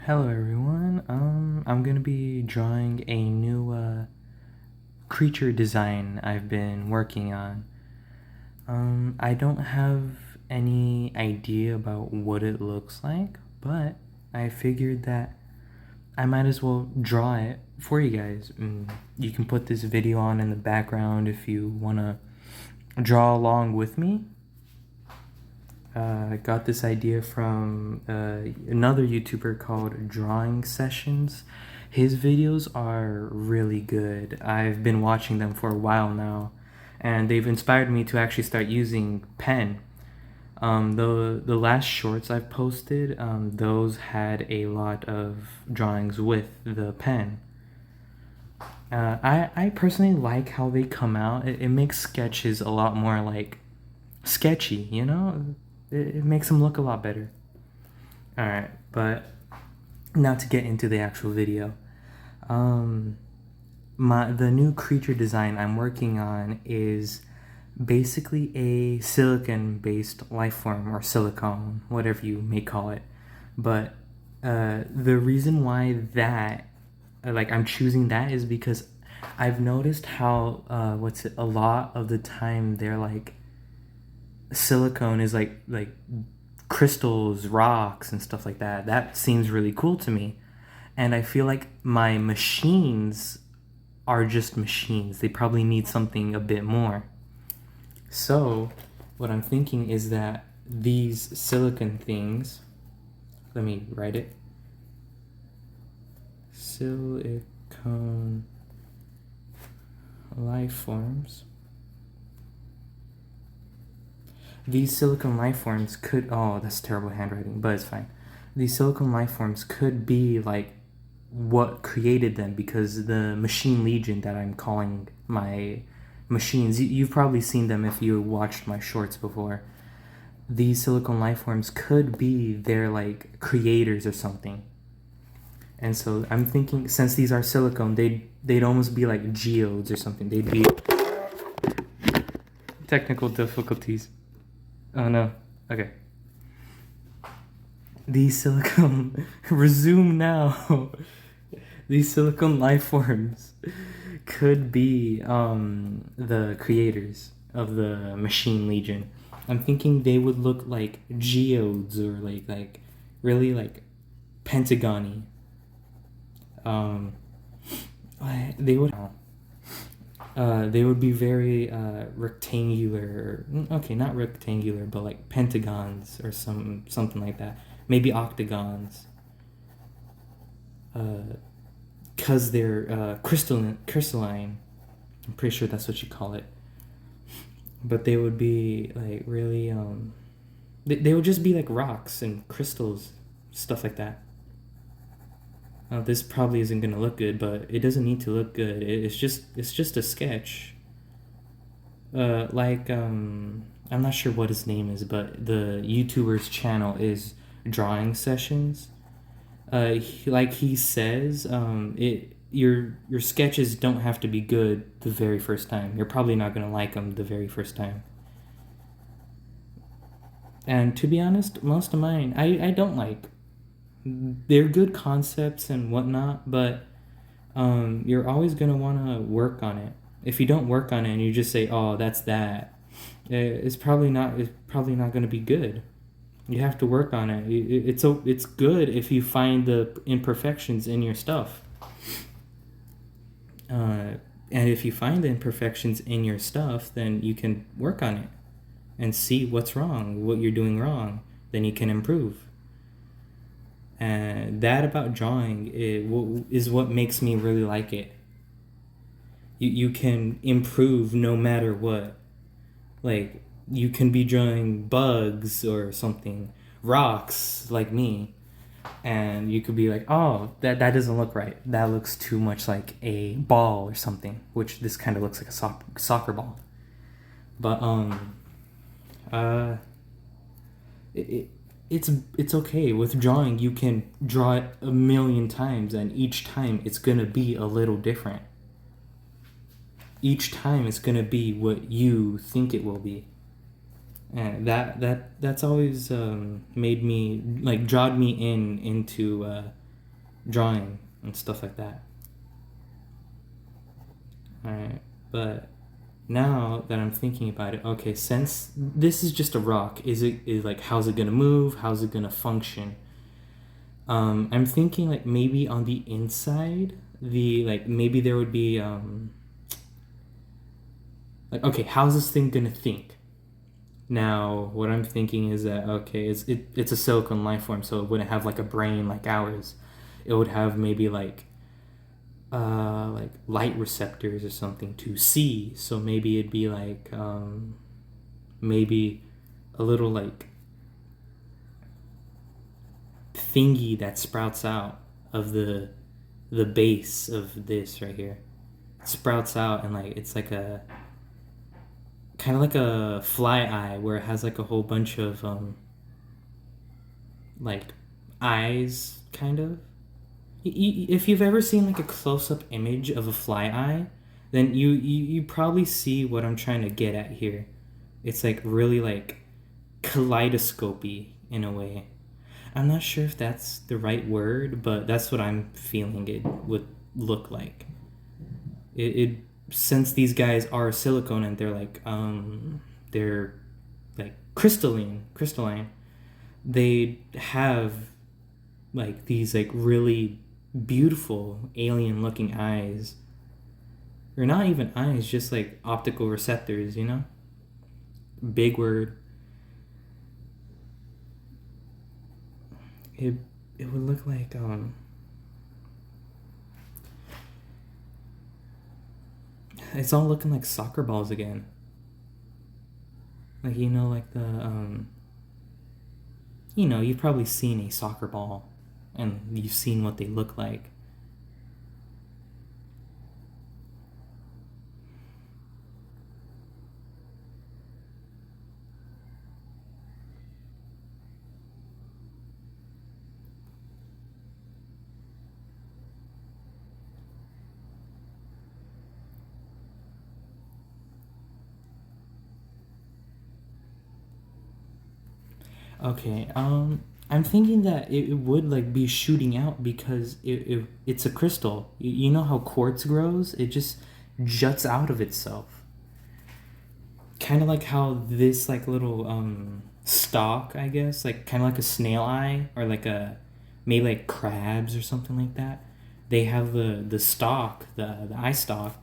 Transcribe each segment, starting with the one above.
Hello everyone. I'm gonna be drawing a new creature design I've been working on. I don't have any idea about what it looks like, but I figured that I might as well draw it for you guys. You can put this video on in the background if you wanna draw along with me. I got this idea from another YouTuber called Drawing Sessions. His videos are really good. I've been watching them for a while now, and they've inspired me to actually start using pen. The last shorts I've posted, those had a lot of drawings with the pen. I personally like how they come out. It makes sketches a lot more like sketchy, you know? It makes them look a lot better. Alright, but now to get into the actual video. The new creature design I'm working on is basically a silicon based life form, or silicone, whatever you may call it. But the reason why I'm choosing that is because I've noticed how a lot of the time they're like silicone is like crystals, rocks, and stuff like that. That seems really cool to me. And I feel like my machines are just machines. They probably need something a bit more. So, what I'm thinking is that these silicon things, let me write it. Silicone life forms. These silicone life forms could, oh, that's terrible handwriting, but it's fine. These silicone life forms could be like what created them, because the machine legion that I'm calling my machines, you've probably seen them if you watched my shorts before. These silicone life forms could be their like creators or something. And so I'm thinking, since these are silicone, they'd almost be like geodes or something. They'd be technical difficulties. Oh no. Okay. These silicone resume now. These silicone life forms could be the creators of the machine legion. I'm thinking they would look like geodes, or like really like pentagony. Um, they would be very rectangular. Okay, not rectangular, but like pentagons or something like that. Maybe octagons. Cause they're crystalline. I'm pretty sure that's what you call it. But they would be like really they would just be like rocks and crystals, stuff like that. This probably isn't gonna look good, but it doesn't need to look good. It's just a sketch. I'm not sure what his name is, but the YouTuber's channel is Drawing Sessions. Like he says, your sketches don't have to be good the very first time. You're probably not gonna like them the very first time. And to be honest, most of mine I don't like. They're good concepts and whatnot, but you're always gonna want to work on it. If you don't work on it and you just say, "Oh, that's that," it's probably not. It's probably not gonna be good. You have to work on it. It's good if you find the imperfections in your stuff. And if you find the imperfections in your stuff, then you can work on it and see what's wrong, what you're doing wrong. Then you can improve. And that about drawing is what makes me really like it. You can improve no matter what. Like, you can be drawing bugs or something, rocks like me, and you could be like, oh, that doesn't look right. That looks too much like a ball or something, which this kind of looks like a soccer ball. But uh, it's okay with drawing. You can draw it a million times, and each time it's gonna be a little different. Each time it's gonna be what you think it will be. And that's always made me, like, drawed me into drawing and stuff like that. Alright, but now that I'm thinking about it, okay, since this is just a rock, is like, how's it gonna move? How's it gonna function? I'm thinking like maybe on the inside, maybe there would be like, okay, how's this thing gonna think? Now, what I'm thinking is that, okay, it's a silicone life form, so it wouldn't have like a brain like ours. It would have maybe like light receptors or something to see. So maybe it'd be like maybe a little like thingy that sprouts out of the base of this right here. It sprouts out, and like it's like a kind of like a fly eye where it has like a whole bunch of like eyes, kind of. If you've ever seen like a close-up image of a fly eye, then you probably see what I'm trying to get at here. It's like really like kaleidoscopy in a way. I'm not sure if that's the right word, but that's what I'm feeling it would look like. It since these guys are silicone and they're like crystalline, they have like these like really beautiful alien looking eyes. Or not even eyes, just like optical receptors, you know? Big word. It it would look like it's all looking like soccer balls again. Like, you know, like the you know, you've probably seen a soccer ball and you've seen what they look like. Okay, I'm thinking that it would like be shooting out because it's a crystal. You know how quartz grows? It just juts out of itself. Kind of like how this like little stalk, I guess, like kind of like a snail eye or like a maybe like crabs or something like that. They have the stalk, the eye stalk,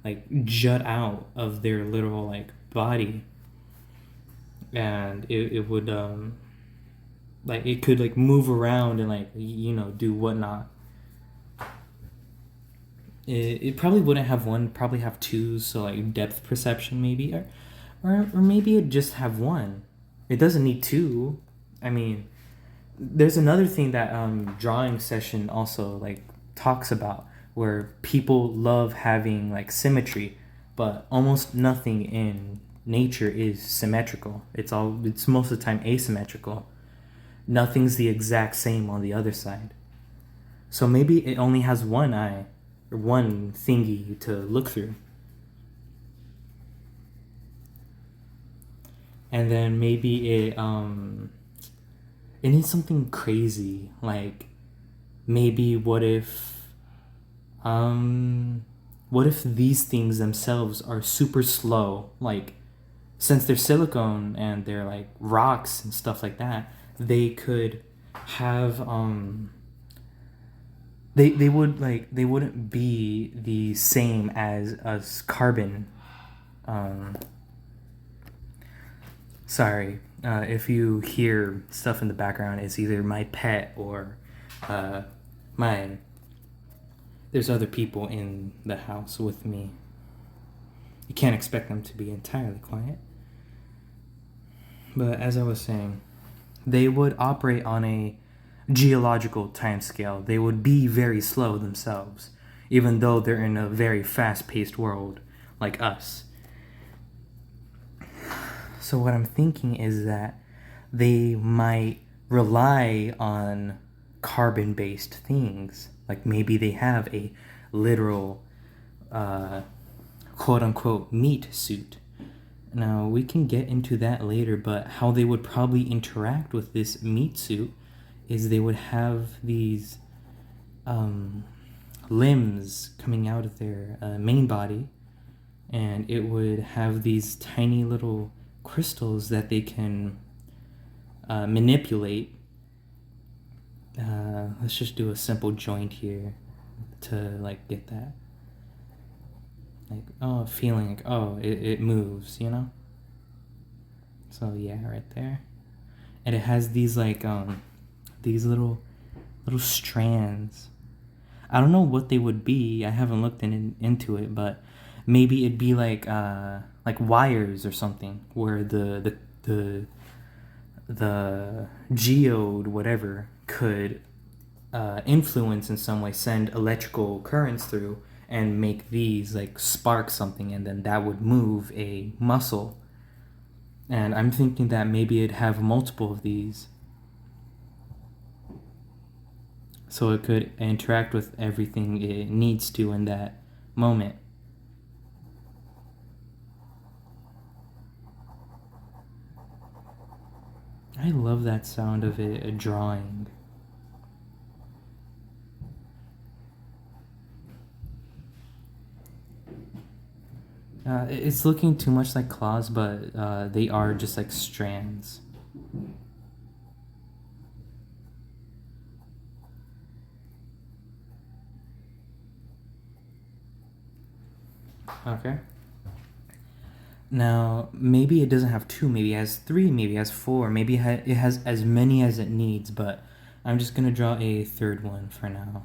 like jut out of their little like body, and it would like it could like move around and like do whatnot. It probably wouldn't have one, probably have two, so like depth perception maybe, or maybe it just have one. It doesn't need two. I mean, there's another thing that drawing session also like talks about, where people love having like symmetry, but almost nothing in nature is symmetrical. It's most of the time asymmetrical. Nothing's the exact same on the other side. So maybe it only has one eye or one thingy to look through. And then maybe it needs something crazy, like maybe what if these things themselves are super slow, like since they're silicone and they're like rocks and stuff like that, they could have they wouldn't be the same as carbon. um Sorry, if you hear stuff in the background, it's either my pet or uh my there's other people in the house with me. You can't expect them to be entirely quiet. But as I was saying, they would operate on a geological timescale. They would be very slow themselves, even though they're in a very fast-paced world like us. So what I'm thinking is that they might rely on carbon-based things. Like maybe they have a literal quote-unquote meat suit. Now, we can get into that later, but how they would probably interact with this meat suit is they would have these um, limbs coming out of their main body, and it would have these tiny little crystals that they can manipulate. Let's just do a simple joint here to like get that, like, oh, feeling like, oh, it moves, you know. So yeah, right there. And it has these like these little strands. I don't know what they would be. I haven't looked into it, but maybe it'd be like wires or something where the geode whatever could influence in some way, send electrical currents through and make these like spark something, and then that would move a muscle. And I'm thinking that maybe it'd have multiple of these, so it could interact with everything it needs to in that moment. I love that sound of it drawing. It's looking too much like claws, but they are just like strands. Okay. Now, maybe it doesn't have two, maybe it has three, maybe it has four, maybe it has as many as it needs, but I'm just gonna draw a third one for now.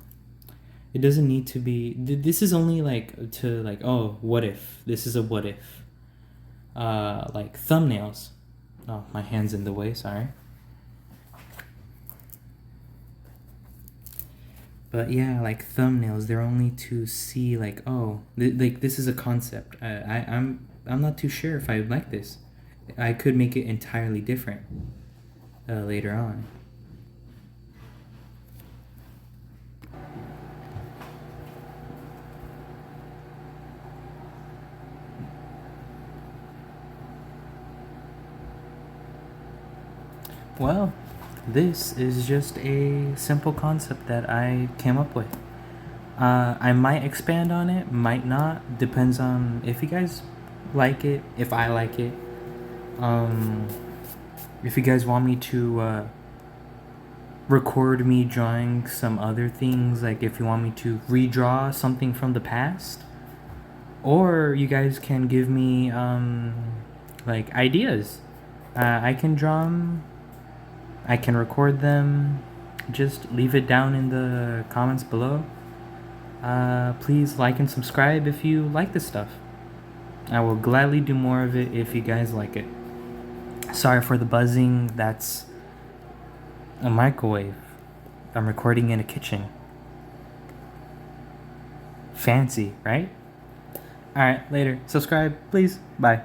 It doesn't need to be, this is only like to like, oh, what if? This is a what if. Like thumbnails. Oh, my hand's in the way, sorry. But yeah, like thumbnails, they're only to see like, oh, like this is a concept. I'm not too sure if I would like this. I could make it entirely different later on. Well, this is just a simple concept that I came up with. I might expand on it, might not. Depends on if you guys like it, if I like it. If you guys want me to record me drawing some other things, like if you want me to redraw something from the past, or you guys can give me like ideas. I can draw them. I can record them. Just leave it down in the comments below. Please like and subscribe if you like this stuff. I will gladly do more of it if you guys like it. Sorry for the buzzing. That's a microwave. I'm recording in a kitchen. Fancy, right? Alright, later. Subscribe, please. Bye.